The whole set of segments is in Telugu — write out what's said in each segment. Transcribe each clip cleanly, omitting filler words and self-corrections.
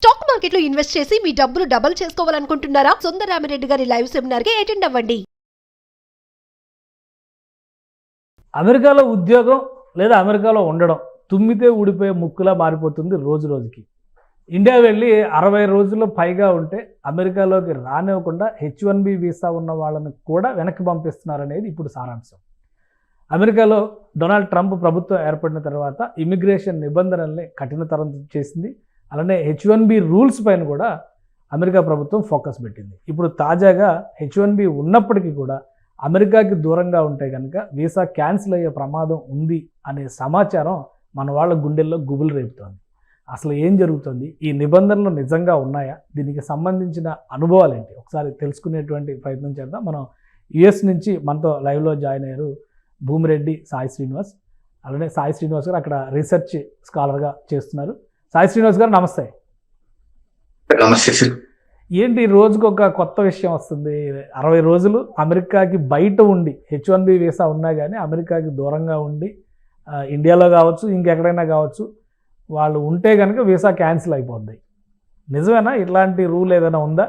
స్టాక్ మార్కెట్ లో ఇన్వెస్ట్ చేసి మీ డబ్బులు డబుల్ చేసుకోవాలనుకుంటున్నారా? సుందరరామిరెడ్డి గారి లైవ్ సెమినార్ కి అటెండ్ అవ్వండి. అమెరికాలో ఉద్యోగం లేదా అమెరికాలో ఉండడం తుమ్మితే ఊడిపోయే ముక్కులా మారిపోతుంది రోజు రోజుకి. ఇండియా వెళ్ళి 60 రోజుల్లో పైగా ఉంటే అమెరికాలోకి రానివ్వకుండా H1B వీసా ఉన్న వాళ్ళని కూడా వెనక్కి పంపిస్తున్నారనేది ఇప్పుడు సారాంశం. అమెరికాలో డొనాల్డ్ ట్రంప్ ప్రభుత్వం ఏర్పడిన తర్వాత ఇమిగ్రేషన్ నిబంధనల్ని కఠినతరం చేసింది. అలానే H1B రూల్స్ పైన కూడా అమెరికా ప్రభుత్వం ఫోకస్ పెట్టింది. ఇప్పుడు తాజాగా H1B ఉన్నప్పటికీ కూడా అమెరికాకి దూరంగా ఉంటే కనుక వీసా క్యాన్సిల్ అయ్యే ప్రమాదం ఉంది అనే సమాచారం మన వాళ్ళ గుండెల్లో గుబులు రేపుతోంది. అసలు ఏం జరుగుతుంది? ఈ నిబంధనలు నిజంగా ఉన్నాయా? దీనికి సంబంధించిన అనుభవాలు ఏంటి? ఒకసారి తెలుసుకునేటువంటి ప్రయత్నం చేద్దాం. మనం US నుంచి మనతో లైవ్లో జాయిన్ అయ్యారు భూమిరెడ్డి సాయి శ్రీనివాస్. అలానే సాయి శ్రీనివాస్ గారు అక్కడ రీసెర్చ్ స్కాలర్గా చేస్తున్నారు. సాయి శ్రీనివాస్ గారు నమస్తే. నమస్తే సార్. ఏంటి రోజుకు ఒక కొత్త విషయం వస్తుంది? 60 రోజులు అమెరికాకి బయట ఉండి H1B వీసా ఉన్నా కానీ అమెరికాకి దూరంగా ఉండి ఇండియాలో కావచ్చు ఇంకెక్కడైనా కావచ్చు వాళ్ళు ఉంటే కనుక వీసా క్యాన్సిల్ అయిపోద్ది. నిజమేనా? ఇట్లాంటి రూల్ ఏదైనా ఉందా?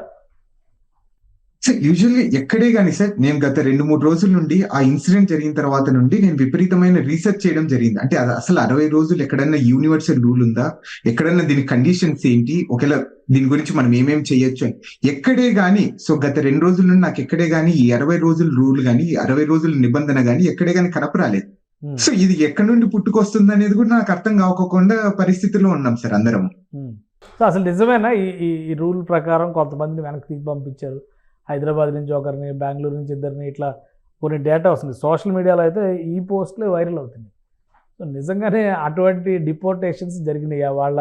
సార్ యూజువల్లీ ఎక్కడే కానీ సార్ నేను గత 2-3 రోజుల నుండి ఆ ఇన్సిడెంట్ జరిగిన తర్వాత నుండి నేను విపరీతమైన రీసెర్చ్ చేయడం జరిగింది. అంటే అది అసలు 60 రోజులు ఎక్కడన్నా యూనివర్సల్ రూల్ ఉందా, ఎక్కడన్నా దీని కండిషన్స్ ఏంటి, ఒకవేళ దీని గురించి మనం ఏమేం చేయొచ్చు అని ఎక్కడే కానీ. సో గత 2 రోజుల నుండి నాకు ఎక్కడే కానీ ఈ 60 రోజుల రూల్ కానీ ఈ 60 రోజుల నిబంధన కానీ ఎక్కడే కానీ కనపరాలేదు. సో ఇది ఎక్కడి నుండి పుట్టుకొస్తుంది అనేది కూడా నాకు అర్థం కాకుండా పరిస్థితిలో ఉన్నాం సార్ అందరం. సో అసలు నిజమేనా ఈ రూల్ ప్రకారం కొంతమందిని వెనక్కి తీసి పంపించారు? హైదరాబాద్ నుంచి ఒకరిని, బెంగళూరు నుంచి ఇద్దరిని, ఇట్లా కొన్ని డేటా వస్తుంది. సోషల్ మీడియాలో అయితే ఈ పోస్టులే వైరల్ అవుతుంది. సో నిజంగానే అటువంటి డిపోర్టేషన్స్ జరిగినాయా? వాళ్ళ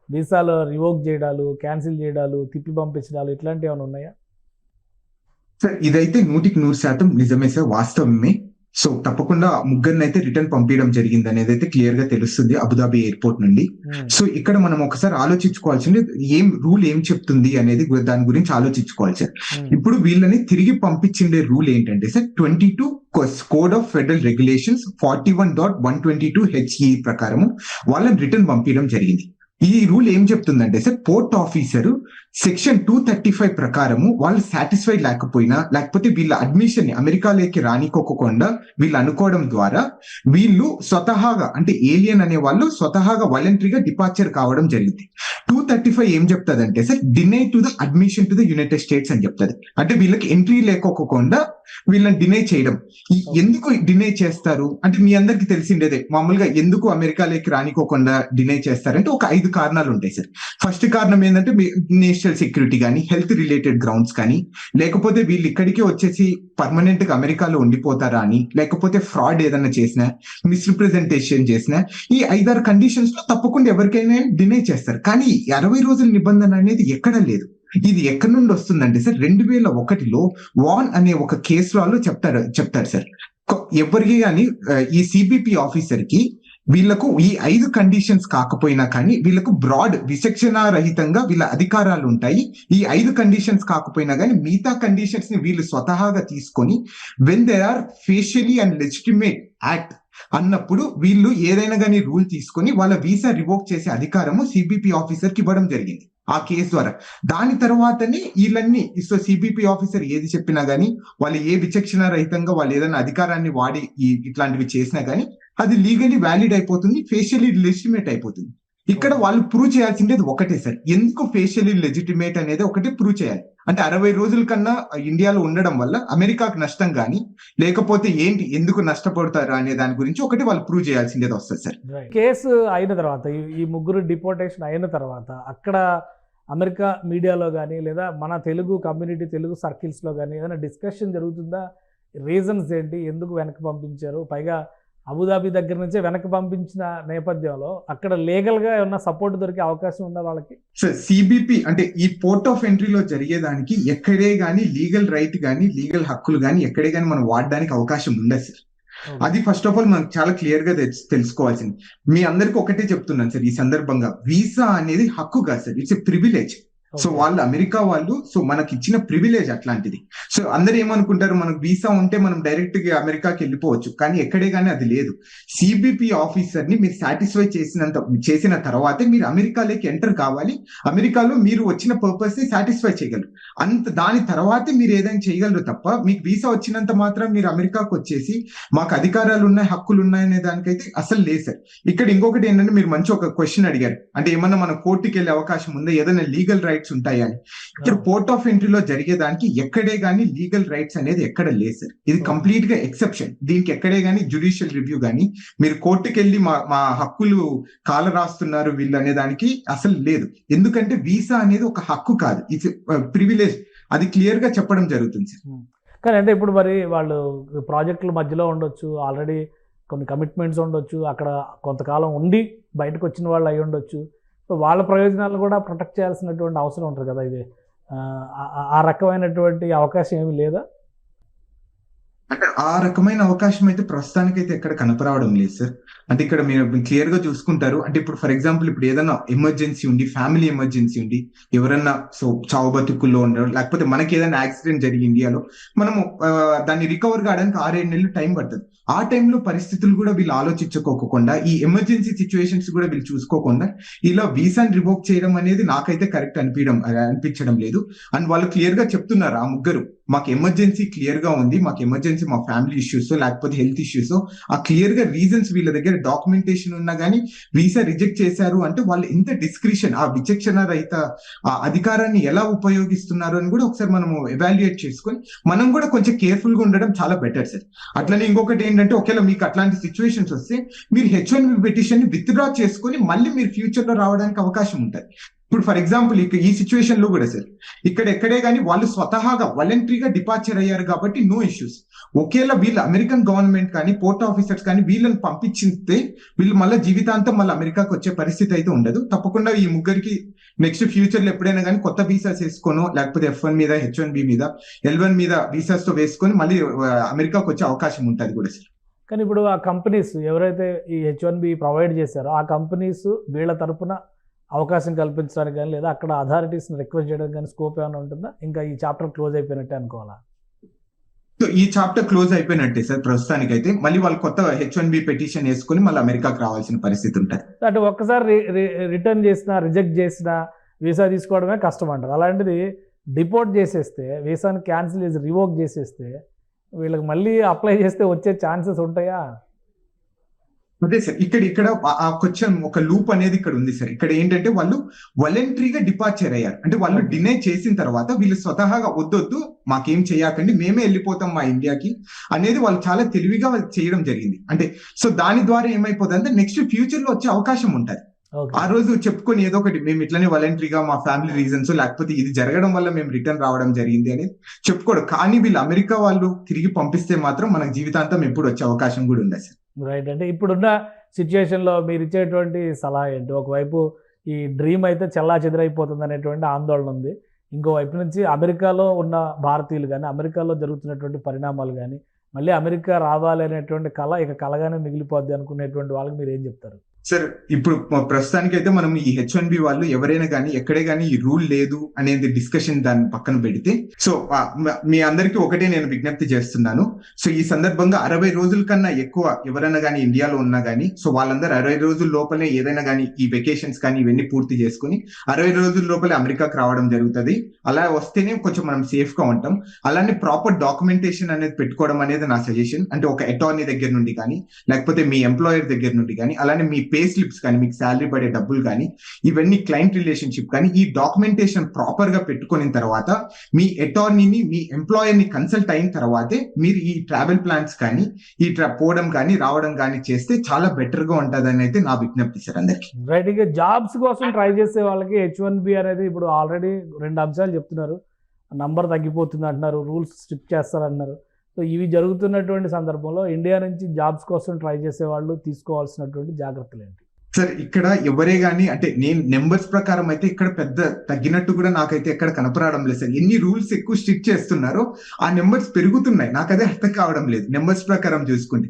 వీసాలో రివోక్ చేయడాలు, క్యాన్సిల్ చేయడాలు, తిప్పి పంపించడాలు ఇట్లాంటివి ఏమైనా ఉన్నాయా? సార్ ఇదైతే 100% నిజమే సార్, వాస్తవమే. సో తప్పకుండా ముగ్గురిని అయితే రిటర్న్ పంపించడం జరిగింది అనేది అయితే క్లియర్ గా తెలుస్తుంది అబుదాబి ఎయిర్పోర్ట్ నుండి. సో ఇక్కడ మనం ఒకసారి ఆలోచించుకోవాల్సింది రూల్ ఏం చెప్తుంది అనేది దాని గురించి ఆలోచించుకోవాలి సార్. ఇప్పుడు వీళ్ళని తిరిగి పంపించిండే రూల్ ఏంటంటే sir 22 code of federal regulations 41.122 HE ప్రకారము వాళ్ళని రిటర్న్ పంపించడం జరిగింది. ఈ రూల్ ఏం చెప్తుందంటే సార్ పోర్ట్ ఆఫీసరు సెక్షన్ 235 ప్రకారము వాళ్ళు సాటిస్ఫై లేకపోయినా, లేకపోతే వీళ్ళ అడ్మిషన్ ని అమెరికాలోకి రానికోకుండా వీళ్ళు అనుకోవడం ద్వారా వీళ్ళు స్వతహాగా అంటే ఏలియన్ అనే వాళ్ళు స్వతహాగా వాలంటరీగా డిపార్చర్ కావడం జరిగింది. 235 ఏం చెప్తుందంటే sir deny to the admission to the United states అని చెప్తుంది. అంటే వీళ్ళకి ఎంట్రీ లేకోకుండా వీళ్ళని డినై చేయడం. ఎందుకు డినై చేస్తారు అంటే మీ అందరికి తెలిసిండేదే, మామూలుగా ఎందుకు అమెరికాలోకి రానికోకుండా డినై చేస్తారంటే ఒక 5 కారణాలు ఉంటాయి సార్. ఫస్ట్ కారణం ఏంటంటే నేషనల్ సెక్యూరిటీ కానీ, హెల్త్ రిలేటెడ్ గ్రౌండ్స్ కానీ, లేకపోతే వీళ్ళు ఇక్కడికి వచ్చేసి పర్మనెంట్ గా అమెరికాలో ఉండిపోతారా అని, లేకపోతే ఫ్రాడ్ ఏదైనా చేసినా, మిస్రిప్రజెంటేషన్ చేసినా, ఈ 5-6 కండిషన్స్ లో తప్పకుండా ఎవరికైనా డినై చేస్తారు. కానీ 60 రోజుల నిబంధన అనేది ఎక్కడ లేదు. ఇది ఎక్కడి నుండి వస్తుందంటే సార్ 2001లో వాన్ అనే ఒక కేసులో చెప్తారు సార్. ఎవరికి కానీ ఈ సిబిపి ఆఫీసర్ కి వీళ్ళకు ఈ 5 కండిషన్స్ కాకపోయినా కానీ వీళ్ళకు బ్రాడ్ విచక్షణ రహితంగా వీళ్ళ అధికారాలు ఉంటాయి. ఈ 5 కండిషన్స్ కాకపోయినా కానీ మిగతా కండిషన్స్ ని వీళ్ళు స్వతహాగా తీసుకొని when they are facially and legitimate act అన్నప్పుడు వీళ్ళు ఏదైనా కానీ రూల్ తీసుకొని వాళ్ళ వీసా రివోక్ చేసే అధికారము సిబిపి ఆఫీసర్ కి ఇవ్వడం జరిగింది ఆ కేసు ద్వారా. దాని తర్వాతనే వీళ్ళన్ని సిబిపి ఆఫీసర్ ఏది చెప్పినా గానీ, వాళ్ళు ఏ విచక్షణ రహితంగా వాళ్ళు ఏదైనా అధికారాన్ని వాడి ఇట్లాంటివి చేసినా గానీ అది లీగలీ వ్యాలిడ్ అయిపోతుంది, ఫేషియలీ లెజిటిమేట్ అయిపోతుంది. ఇక్కడ వాళ్ళు ప్రూవ్ చేయాల్సిందేది ఒకటే సార్, ఎందుకు ఫేషియలీ లెజిటిమేట్ అనేది ఒకటే ప్రూవ్ చేయాలి. అంటే 60 రోజుల కన్నా ఇండియాలో ఉండడం వల్ల అమెరికాకు నష్టం కానీ, లేకపోతే ఏంటి ఎందుకు నష్టపడతారు అనే దాని గురించి ఒకటి వాళ్ళు ప్రూవ్ చేయాల్సిందేది వస్తుంది సార్. కేసు అయిన తర్వాత ఈ ముగ్గురు డిపోర్టేషన్ అయిన తర్వాత అక్కడ అమెరికా మీడియాలో కానీ లేదా మన తెలుగు కమ్యూనిటీ, తెలుగు సర్కిల్స్లో కానీ ఏదైనా డిస్కషన్ జరుగుతుందా? రీజన్స్ ఏంటి, ఎందుకు వెనక్కి పంపించారు? పైగా అబుదాబి దగ్గర నుంచే వెనక్కి పంపించిన నేపథ్యంలో అక్కడ లీగల్గా ఏమన్నా సపోర్ట్ దొరికే అవకాశం ఉందా వాళ్ళకి? సార్ సిబిపి అంటే ఈ పోర్ట్ ఆఫ్ ఎంట్రీలో జరిగేదానికి ఎక్కడే కానీ లీగల్ రైట్ కానీ లీగల్ హక్కులు కానీ ఎక్కడే కానీ మనం వాడడానికి అవకాశం ఉండదు సార్. అది ఫస్ట్ ఆఫ్ ఆల్ మనకు చాలా క్లియర్ గా తెలుసుకోవాల్సింది. మీ అందరికి ఒకటే చెప్తున్నాను సార్ ఈ సందర్భంగా, వీసా అనేది హక్కు కాదు sir, it's a privilege. So వాళ్ళు అమెరికా వాళ్ళు, సో మనకి ఇచ్చిన ప్రివిలేజ్ అట్లాంటిది. సో అందరు ఏమనుకుంటారు, మనకు వీసా ఉంటే మనం డైరెక్ట్ గా అమెరికాకి వెళ్ళిపోవచ్చు, కానీ ఎక్కడే కానీ అది లేదు. సిబిపి ఆఫీసర్ ని మీరు సాటిస్ఫై చేసిన తర్వాతే మీరు అమెరికాలోకి ఎంటర్ కావాలి. అమెరికాలో మీరు వచ్చిన పర్పస్ ని సాటిస్ఫై చేయగలరు. దాని తర్వాతే మీరు ఏదైనా చేయగలరు తప్ప మీకు వీసా వచ్చినంత మాత్రం మీరు అమెరికాకు వచ్చేసి మాకు అధికారాలు ఉన్నాయి, హక్కులు ఉన్నాయనే దానికైతే అసలు లేదు సార్. ఇక్కడ ఇంకొకటి ఏంటంటే, మీరు మంచి ఒక క్వశ్చన్ అడిగారు, అంటే ఏమన్నా మనం కోర్టుకి వెళ్ళే అవకాశం ఉందా, ఏదైనా లీగల్ రైట్స్ ఉంటాయా అని. ఇక్కడ పోర్ట్ ఆఫ్ ఎంట్రీలో జరిగేదానికి ఎక్కడే గానీ లీగల్ రైట్స్ అనేది ఎక్కడ లేదు సార్. ఇది కంప్లీట్ గా ఎక్సెప్షన్. దీనికి ఎక్కడే గానీ జ్యుడిషియల్ రివ్యూ గానీ మీరు కోర్టుకి వెళ్ళి మా హక్కులు కాల రాస్తున్నారు వీళ్ళు అనే దానికి అసలు లేదు. ఎందుకంటే వీసా అనేది ఒక హక్కు కాదు, ఇట్స్ ప్రివిలేజ్. అది క్లియర్ గా చెప్పడం జరుగుతుంది సార్. కానీ అంటే ఇప్పుడు మరి వాళ్ళు ప్రాజెక్టుల మధ్యలో ఉండొచ్చు, ఆల్రెడీ కొన్ని కమిట్మెంట్స్ ఉండొచ్చు, అక్కడ కొంతకాలం ఉండి బయటకు వచ్చిన వాళ్ళు అయి ఉండొచ్చు. సో వాళ్ళ ప్రయోజనాలు కూడా ప్రొటెక్ట్ చేయాల్సినటువంటి అవసరం ఉంటుంది కదా. ఇది ఆ రకమైనటువంటి అవకాశం ఏమీ లేదా? అంటే ఆ రకమైన అవకాశం అయితే ప్రస్తుతానికైతే ఎక్కడ కనపరావడం లేదు సార్. అంటే ఇక్కడ మీరు క్లియర్ గా చూసుకుంటారు, అంటే ఇప్పుడు ఫర్ ఎగ్జాంపుల్ ఇప్పుడు ఏదైనా ఎమర్జెన్సీ ఉండి, ఫ్యామిలీ ఎమర్జెన్సీ ఉండి, ఎవరన్నా సో చావు బతుకుల్లో ఉండరు, లేకపోతే మనకి ఏదైనా యాక్సిడెంట్ జరిగి ఇండియాలో మనము దాన్ని రికవర్ కావడానికి 6-7 నెలలు టైం పడుతుంది. ఆ టైంలో పరిస్థితులు కూడా వీళ్ళు ఆలోచించుకోకుండా, ఈ ఎమర్జెన్సీ సిచ్యువేషన్స్ కూడా వీళ్ళు చూసుకోకుండా ఇలా వీసాని రివోక్ చేయడం అనేది నాకైతే కరెక్ట్ అనిపించడం లేదు. అండ్ వాళ్ళు క్లియర్ గా చెప్తున్నారు, ఆ ముగ్గురు, మాకు ఎమర్జెన్సీ క్లియర్ గా ఉంది, మాకు ఎమర్జెన్సీ మా ఫ్యామిలీ ఇష్యూస్ లేకపోతే హెల్త్ ఇష్యూస్, ఆ క్లియర్ గా రీజన్స్ వీళ్ళ దగ్గర డాక్యుమెంటేషన్ ఉన్నా గానీ వీసా రిజెక్ట్ చేశారు అంటే వాళ్ళు ఎంత డిస్క్రిషన్, ఆ విచక్షణ రహిత ఆ అధికారాన్ని ఎలా ఉపయోగిస్తున్నారు అని కూడా ఒకసారి మనము ఎవాల్యుయేట్ చేసుకొని మనం కూడా కొంచెం కేర్ఫుల్ గా ఉండడం చాలా బెటర్ సార్. అట్లనే ఇంకొకటి ఏంటంటే, ఒకవేళ మీకు అట్లాంటి సిచ్యువేషన్స్ వస్తే మీరు H1B పిటిషన్ ని విత్డ్రా చేసుకొని మళ్ళీ మీరు ఫ్యూచర్ లో రావడానికి అవకాశం ఉంటుంది. ఇప్పుడు ఫర్ ఎగ్జాంపుల్ ఈ సిచ్యువేషన్ లో కూడా సార్, ఇక్కడ ఎక్కడే కానీ వాళ్ళు స్వతహాగా వాలంటరీగా డిపార్చర్ అయ్యారు కాబట్టి నో ఇష్యూస్. ఒకేలా వీళ్ళు అమెరికన్ గవర్నమెంట్ కానీ పోర్ట్ ఆఫీసర్స్ కానీ వీళ్ళని పంపించితే వీళ్ళు మళ్ళీ జీవితాంతం మళ్ళీ అమెరికాకి వచ్చే పరిస్థితి అయితే ఉండదు. తప్పకుండా ఈ ముగ్గురికి నెక్స్ట్ ఫ్యూచర్ లో ఎప్పుడైనా కానీ కొత్త వీసాస్ వేసుకోనో, లేకపోతే F1 మీద, H1B మీద, L1 మీద వీసాస్ తో వేసుకొని మళ్ళీ అమెరికాకి వచ్చే అవకాశం ఉంటుంది కూడా సార్. కానీ ఇప్పుడు ఆ కంపెనీస్ ఎవరైతే ఈ H1B ప్రొవైడ్ చేశారో ఆ కంపెనీస్ వీళ్ళ తరపున అవకాశం కల్పించడానికి కానీ, లేదా అక్కడ అథారిటీస్ని రిక్వెస్ట్ చేయడానికి కానీ స్కోప్ ఏమైనా ఉంటుందా? ఇంకా ఈ చాప్టర్ క్లోజ్ అయిపోయినట్టే అనుకోవాలా? సో ఈ చాప్టర్ క్లోజ్ అయిపోయినట్టే సార్ ప్రస్తుతానికి అయితే. మళ్ళీ వాళ్ళు కొత్త H1B పిటిషన్ వేసుకుని మళ్ళీ అమెరికాకి రావాల్సిన పరిస్థితి ఉంటుంది. అంటే ఒక్కసారి రిటర్న్ చేసినా, రిజెక్ట్ చేసినా వీసా తీసుకోవడమే కష్టం అంటారు. అలాంటిది డిపోర్ట్ చేసేస్తే, వీసాని క్యాన్సిల్ చేసి రివోక్ చేసేస్తే వీళ్ళకి మళ్ళీ అప్లై చేస్తే వచ్చే ఛాన్సెస్ ఉంటాయా? అదే సార్, ఇక్కడ కొంచెం ఒక లూప్ అనేది ఇక్కడ ఉంది సార్. ఇక్కడ ఏంటంటే వాళ్ళు వాలంటరీగా డిపార్చర్ అయ్యారు, అంటే వాళ్ళు డినై చేసిన తర్వాత వీళ్ళు స్వతహాగా వద్దొద్దు మాకేం చేయకండి, మేమే వెళ్ళిపోతాం మా ఇండియాకి అనేది వాళ్ళు చాలా తెలివిగా చేయడం జరిగింది. అంటే సో దాని ద్వారా ఏమైపోతుంది అంటే నెక్స్ట్ ఫ్యూచర్ లో వచ్చే అవకాశం ఉంటుంది. ఆ రోజు చెప్పుకొని ఏదో ఒకటి మేము ఇట్లనే వాలంటరీగా మా ఫ్యామిలీ రీజన్స్ లేకపోతే ఇది జరగడం వల్ల మేము రిటర్న్ రావడం జరిగింది అనేది చెప్పుకోడు. కానీ వీళ్ళు అమెరికా వాళ్ళు తిరిగి పంపిస్తే మాత్రం మనకు జీవితాంతం ఎప్పుడు వచ్చే అవకాశం కూడా ఉంది సార్. రైట్. అంటే ఇప్పుడున్న సిచ్యుయేషన్లో మీరు ఇచ్చేటువంటి సలహా ఏంటి? ఒకవైపు ఈ డ్రీమ్ అయితే చెల్లా చెదిరైపోతుంది అనేటువంటి ఆందోళన ఉంది, ఇంకోవైపు నుంచి అమెరికాలో ఉన్న భారతీయులు కానీ, అమెరికాలో జరుగుతున్నటువంటి పరిణామాలు కానీ, మళ్ళీ అమెరికా రావాలి అనేటువంటి కళ ఇక కలగానే మిగిలిపోద్ది అనుకునేటువంటి వాళ్ళకి మీరు ఏం చెప్తారు? సార్ ఇప్పుడు ప్రస్తుతానికి అయితే మనం ఈ H1B వాళ్ళు ఎవరైనా కానీ ఎక్కడే కానీ ఈ రూల్ లేదు అనేది డిస్కషన్ దాన్ని పక్కన పెడితే, సో మీ అందరికీ ఒకటే నేను విజ్ఞప్తి చేస్తున్నాను. సో ఈ సందర్భంగా 60 రోజుల కన్నా ఎక్కువ ఎవరైనా కానీ ఇండియాలో ఉన్నా కానీ, సో వాళ్ళందరూ 60 రోజుల లోపలే ఏదైనా కానీ ఈ వెకేషన్స్ కానీ ఇవన్నీ పూర్తి చేసుకుని 60 రోజుల లోపలే అమెరికాకి రావడం జరుగుతుంది. అలా వస్తేనే కొంచెం మనం సేఫ్ గా ఉంటాం. అలానే ప్రాపర్ డాక్యుమెంటేషన్ అనేది పెట్టుకోవడం అనేది నా సజెషన్. అంటే ఒక అటార్నీ దగ్గర నుండి కానీ, లేకపోతే మీ ఎంప్లాయర్ దగ్గర నుండి కానీ, అలానే మీ పే స్లిప్స్ కానీ, మీకు శాలరీ పడే డబ్బులు కానీ, ఇవన్నీ క్లయింట్ రిలేషన్షిప్ కానీ, ఈ డాక్యుమెంటేషన్ ప్రాపర్ గా పెట్టుకున్న తర్వాత మీ అటార్నీని, మీ ఎంప్లాయర్ ని కన్సల్ట్ అయిన తర్వాతే మీరు ఈ ట్రావెల్ ప్లాన్స్ కానీ, ఈ పోవడం కానీ రావడం కానీ చేస్తే చాలా బెటర్ గా ఉంటుందని అయితే నా విజ్ఞప్తి సార్ అందరికి. రైట్. ఇక జాబ్స్ కోసం ట్రై చేసే వాళ్ళకి H1B అనేది ఇప్పుడు ఆల్రెడీ 2 అంశాలు చెప్తున్నారు. నంబర్ తగ్గిపోతుంది అంటున్నారు, రూల్స్ స్ట్రిక్ట్ చేస్తారంటున్నారు. సో ఇవి జరుగుతున్నటువంటి సందర్భంలో ఇండియా నుంచి జాబ్స్ కోసం ట్రై చేసే వాళ్ళు తీసుకోవాల్సినటువంటి జాగ్రత్తలు ఏంటి? సార్ ఇక్కడ ఎవరే గానీ అంటే నేను నెంబర్స్ ప్రకారం అయితే ఇక్కడ పెద్ద తగ్గినట్టు కూడా నాకైతే ఎక్కడ కనపడడం లేదు సార్. ఎన్ని రూల్స్ ఎక్కువ స్ట్రిక్ట్ చేస్తున్నారో ఆ నెంబర్స్ పెరుగుతున్నాయి. నాకు అదే అర్థం కావడం లేదు నెంబర్స్ ప్రకారం చూసుకుంటే.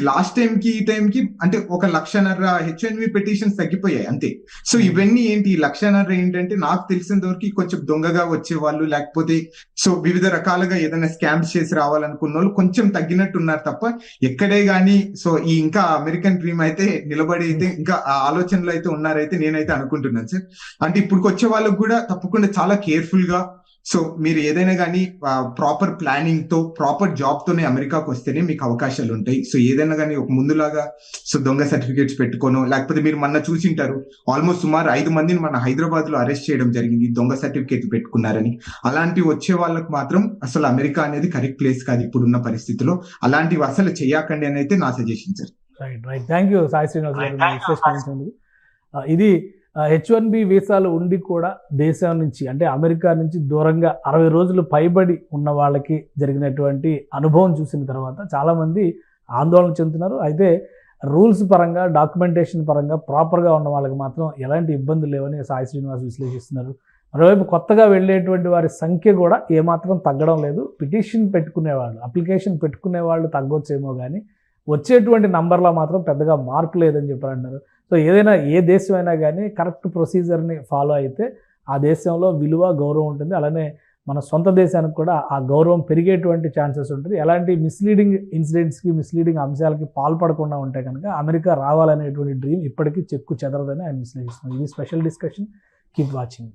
లాస్ట్ టైం కి ఈ టైం కి అంటే 1,50,000 H1B పిటిషన్స్ తగ్గిపోయాయి అంతే. సో ఇవన్నీ ఏంటి, ఈ 1,50,000 ఏంటంటే నాకు తెలిసినంత వరకు కొంచెం దొంగగా వచ్చే వాళ్ళు, లేకపోతే సో వివిధ రకాలుగా ఏదైనా స్కామ్స్ చేసి రావాలనుకున్న వాళ్ళు కొంచెం తగ్గినట్టున్నారు తప్ప ఎక్కడే గానీ సో ఈ ఇంకా అమెరికన్ డ్రీమ్ అయితే నిలబడి అయితే ఇంకా ఆ ఆలోచనలు అయితే ఉన్నారైతే నేనైతే అనుకుంటున్నాను సార్. అంటే ఇప్పుడు వచ్చే వాళ్ళకు కూడా తప్పకుండా చాలా కేర్ఫుల్ గా సో మీరు ఏదైనా కానీ ప్రాపర్ ప్లానింగ్ తో ప్రాపర్ జాబ్ తోనే అమెరికాకు వస్తేనే మీకు అవకాశాలు ఉంటాయి. సో ఏదైనా కానీ ఒక ముందులాగా సో దొంగ సర్టిఫికేట్స్ పెట్టుకోను, లేకపోతే మీరు మొన్న చూసింటారు ఆల్మోస్ట్ సుమారు 5 మందిని మన హైదరాబాద్ లో అరెస్ట్ చేయడం జరిగింది దొంగ సర్టిఫికేట్ పెట్టుకున్నారని. అలాంటి వచ్చే వాళ్ళకు మాత్రం అసలు అమెరికా అనేది కరెక్ట్ ప్లేస్ కాదు ఇప్పుడున్న పరిస్థితిలో. అలాంటివి అసలు చేయకండి అని అయితే నా suggestion sir. Right thank you Sai Srinivas గారు. ఇది H1B వీసాలు ఉండి కూడా దేశం నుంచి అంటే అమెరికా నుంచి దూరంగా 60 రోజులు పైబడి ఉన్న వాళ్ళకి జరిగినటువంటి అనుభవం చూసిన తర్వాత చాలామంది ఆందోళన చెందుతున్నారు. అయితే రూల్స్ పరంగా డాక్యుమెంటేషన్ పరంగా ప్రాపర్గా ఉన్న వాళ్ళకి మాత్రం ఎలాంటి ఇబ్బందులు లేవని సాయి శ్రీనివాస్ విశ్లేషిస్తున్నారు. మరోవైపు కొత్తగా వెళ్ళేటువంటి వారి సంఖ్య కూడా ఏమాత్రం తగ్గడం లేదు. పిటిషన్ పెట్టుకునేవాళ్ళు, అప్లికేషన్ పెట్టుకునే వాళ్ళు తగ్గొచ్చేమో కానీ వచ్చేటువంటి నంబర్లో మాత్రం పెద్దగా మార్పు లేదని చెప్పి అంటారు. సో ఏదైనా ఏ దేశం అయినా కానీ కరెక్ట్ ప్రొసీజర్ని ఫాలో అయితే ఆ దేశంలో విలువ గౌరవం ఉంటుంది. అలానే మన సొంత దేశానికి కూడా ఆ గౌరవం పెరిగేటువంటి ఛాన్సెస్ ఉంటుంది. ఎలాంటి మిస్లీడింగ్ ఇన్సిడెంట్స్కి మిస్లీడింగ్ అంశాలకి పాల్పడకుండా ఉంటే కనుక అమెరికా రావాలనేటువంటి డ్రీమ్ ఇప్పటికీ చెక్కు చెదరదని ఆయన విశ్లేషిస్తున్నారు. ఇది స్పెషల్ డిస్కషన్. Keep watching.